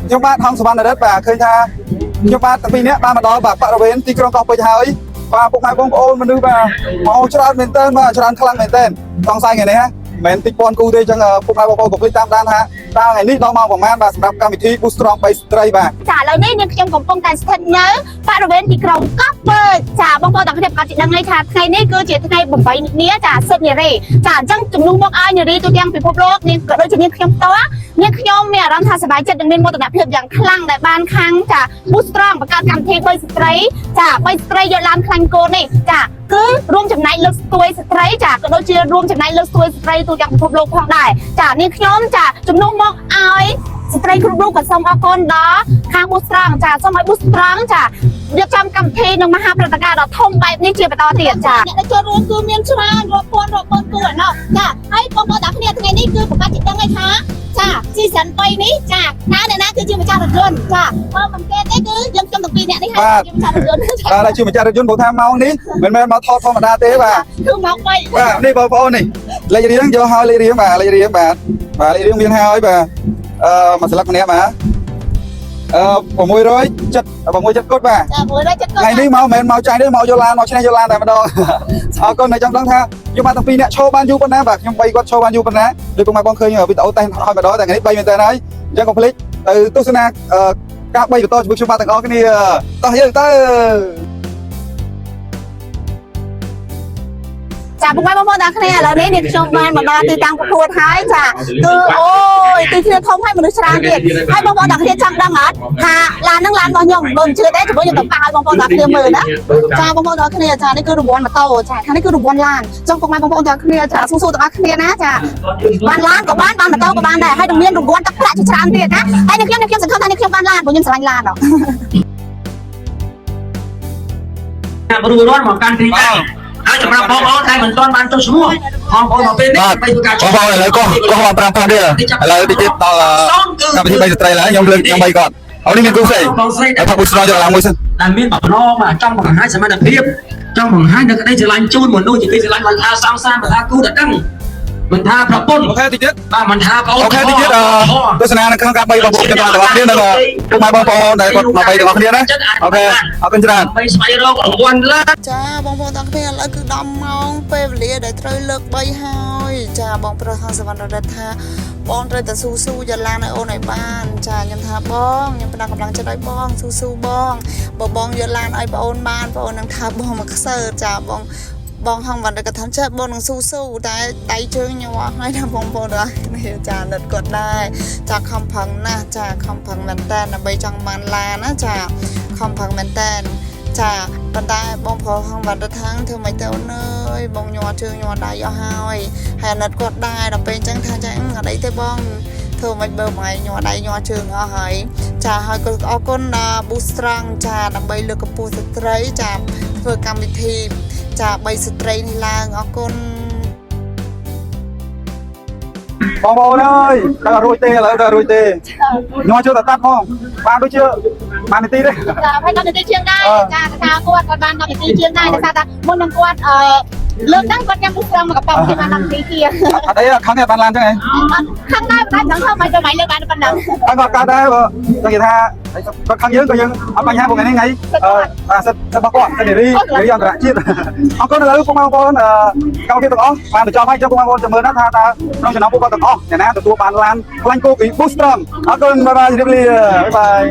ខ្ញុំបាទថងសវណ្ណរិទ្ធបាទឃើញថាខ្ញុំបាទតាពីនេះបានមកដល់បាទបរិវេណទីក្រុងកោះពេជ្រហើយបាទពុកម៉ែបងប្អូនមនុស្សបាទមកច្រើនមែនទែនបាទច្រើនខ្លាំងមែនទែនសង្ស័យថ្ងៃនេះមិនតិចពាន់គូទេអញ្ចឹងពុកម៉ែបងប្អូនកុំភ្លេចតាមដានថាតើថ្ងៃនេះដល់ម៉ោងប្រហែលបាទសម្រាប់កម្មវិធី Boost Strong 3 ស្ត្រីបាទចាឥឡូវនេះនាងខ្ញុំកំពុងតែស្ថិតនៅបរិវេណទីក្រុងកោះពេជ្រចាបងប្អូនទាំងគ្នាប្រកាសជាដឹងហើយថាថ្ងៃនេះគឺជាថ្ងៃ8នាចាសិទ្ធិនារីចាអញ្ចឹងជំនួសមកឲ្យនារីទូទាំងពិភពលោកនាងក៏ដូចជានាងខ្ញុំផ្ទាល់នាងខ្ញុំមានអារម្មណ៍ថាសប្បាយចិត្តនិងមានមោទនភាពយ៉ាងខ្លាំងដែលបានខាងចា Boost Strong បង្កើតកម្មវិធី3ស្ត្រីចា3ស្ត្រីយកឡានខ្លាញ់កូននេះចាគឺរួមចំណែកលើកស្ទួយស្ត្រីចាក៏ដូចជារួមចំណែកលើកស្ទួយស្ត្រីទូទាំងពិភពលោកផងដែរចានាងខ្ញុំចាជំនួសមកឲ្យស្ត្រីគ្រប់រូបក៏សូមអរគុណដល់ខាង Boost Strong ចាសូមឲ្យ Boost Strong ចារៀបចំកម្មវិធីនិងមហាព្រឹត្តិការណ៍ដ៏ធំបែបនេះជាបន្តទៀតចាអ្នកដែលចូលរួមគឺមានច្រើនរាប់ពាន់គូឯណោះចាហើយបងប្អូនទាំងគ្នាថ្ងៃនេះគឺប្រកាសជាដឹងហើយថាចាស៊ីសិន3នេះចាអ្នកណាគឺជាម្ចាស់រថយន្តចាបើមិនគេទេគឺយើងខ្ញុំទាំងពីរអ្នកនេះហើយជាម្ចាស់រថយន្តបាទជាម្ចាស់រថយន្តព្រោះថាម៉ោងនេះមិនមែនមកថតធម្មតាទេបាទគឺម៉ោង3បាទនេះបងប្អូននេះលេខរៀងយកហើយលេខរៀងបាទលេខរៀងបាទលេខរៀងមានហើយបាទមួយស្លឹកម្នាក់បាទ670 គុតបាទចា670ថ្ងៃនេះមកមិនមែនមកចាយទេមកយកឡានមកឈ្នះយកឡានតែម្ដងអរគុណតែចង់ដឹងថាយកមកទាំងពីរអ្នកឈោបានយូរប៉ុណ្ណាបាទខ្ញុំ3គាត់ឈោបានយូរប៉ុណ្ណាដូចពុកម៉ែបងឃើញវីដេអូតែហើយម្ដងតែថ្ងៃនេះ3មែនតើហើយអញ្ចឹងកុំភ្លេចទៅទស្សនាការ3បន្តជាមួយខ្ញុំបាទទាំងអស់គ្នាតោះយើងទៅចាពុកម៉ែបងប្អូនទាំងគ្នាឥឡូវនេះនាងខ្ញុំបានមកដល់ទីតាំងប្រកួតហើយចាគឺអូយទីធ្លាធំហើយមនុស្សច្រើនទៀតហើយបងប្អូនទាំងគ្នាចង់ដឹងអត់ថាឡានហ្នឹងឡានរបស់ខ្ញុំមិនជឿទេជាមួយខ្ញុំទៅប៉ាឲ្យបងប្អូនទាំងគ្នាមើលណាចាបងប្អូនទាំងគ្នាចានេះគឺរង្វាន់ម៉ូតូចាខាងនេះគឺរង្វាន់ឡានចង់ពុកម៉ែបងប្អូនទាំងគ្នាចាស៊ូៗទាំងអស់គ្នាណាចាបានឡានក៏បានម៉ូតូក៏បានដែរហើយនឹងមានរង្វាន់ទឹកប្រាក់ជាច្រើនទៀតណាហើយនាងខ្ញុំសង្ឃឹមថានាងខ្ញុំបានឡានព្រោះខ្ញុំស្រឡាញ់ឡានហ៎បរិវត្តមកកាន់ទីតាំងហើយសម្រាប់បងប្អូនដែលមិនទាន់បានចុះឈ្មោះបងប្អូនមកពេលនេះបីការចុះបងឥឡូវក៏បាន5ផងទៀតឥឡូវតិចទៀតដល់កម្មវិធី3ស្ត្រីឡើយខ្ញុំលើកខ្ញុំ3គាត់អូនេះមានគូស្អីបងស្រីតែផាក់ Boost Strong យកឡើងមួយសិនដែលមានបំណងមកចង់បង្ហាញសមត្ថភាពចង់បង្ហាញនៅក្តីស្រឡាញ់ជូនមនុស្សជាទីស្រឡាញ់មិនថាសង្សារមិនថាគូតដឹងមិនថាប្រពន្ធអូខេតិចទៀតបាទមិនថាបងអូខេតិចទៀតទស្សនានៅក្នុងការ3បងប្អូនទាំងអស់គ្នានៅពុកម៉ែបងប្អូនដែលគាត់មក3ទាំងអស់គ្នាណាអូខេអរគុណច្រើនបីស្វែងរករង្វាន់ឡានចាបងប្អូនទាំងគ្នាឥឡូវគឺ10ម៉ោងពេលវេលាដែលត្រូវលើក3ហើយចាបងប្រុសខាងសវណ្ណរដ្ឋថាបងត្រូវតែស៊ូយកឡានឲ្យអូនឲ្យបានចាខ្ញុំថាបងខ្ញុំផ្ដល់កម្លាំងចិត្តឲ្យបងស៊ូបងបើបងយកឡានឲ្យបងអូនបានបងអូននឹងថាបងមកខ្សើចាបងហងវណ្ណក៏ថាចេះបងនឹងស៊ូតែដៃជើងញ័រហើយណាបងប្អូននេះចានិតគាត់ដែរចាខំប្រឹងណាស់ចាខំប្រឹងមែនតើដើម្បីចង់បានឡានណាចាខំប្រឹងមែនតើចាប៉ុន្តែបងប្រុសហងវណ្ណថាធ្វើមិនទៅអើយបងញ័រជើងញ័រដៃអស់ហើយនិតគាត់ដែរដល់ពេលអញ្ចឹងថាចាអត់អីទេបងធ្វើមិនបើមួយញ័រដៃញ័រជើងអស់ហើយចាហើយក៏អរគុណដល់ Boost Strong ចាដើម្បីលើកកម្ពស់ស្ត្រីចាធ្វើកម្មវិធីចា3ស្ត្រីនេះឡើងអរគុណបងប្អូនអើយដល់រួចទេឥឡូវដល់រួចទេញ័រជួយតែតាត់ផងបានដូចជាបាននាទីទេចាហើយ10នាទីជាងដែរចាថាគាត់បាន10នាទីជាងដែរដោយសារតែមុននឹងគាត់លើកហ្នឹងគាត់ញ៉ាំ Boost Strong មកកំប៉ុងជាបាន10នាទីទៀតអត់អីខាងនេះបានឡានចឹងហ៎ខាងដែរមិនដឹងធ្វើមិនទៅមិនលើកបានប៉ុណ្ណឹងហើយគាត់កើតដែរបើនិយាយថាគាត់ខាងយើងក៏យើងអត់បញ្ហាពួកថ្ងៃនេះថ្ងៃសិទ្ធិរបស់គាត់សិទ្ធិនារីអន្តរជាតិអរគុណឥឡូវពុកម៉ែបងប្អូនកម្មវិធីទាំងអស់បានបញ្ចប់ហើយចុះពុកម៉ែបងប្អូនចាំមើលណាថាតើក្នុងចំណោមពួកគាត់ទាំងអស់អ្នកណាទទួលបានឡានខ្លាញ់គោពី Boost Strong អរគុណបាយបាយជម្រាបលាបាយបាយ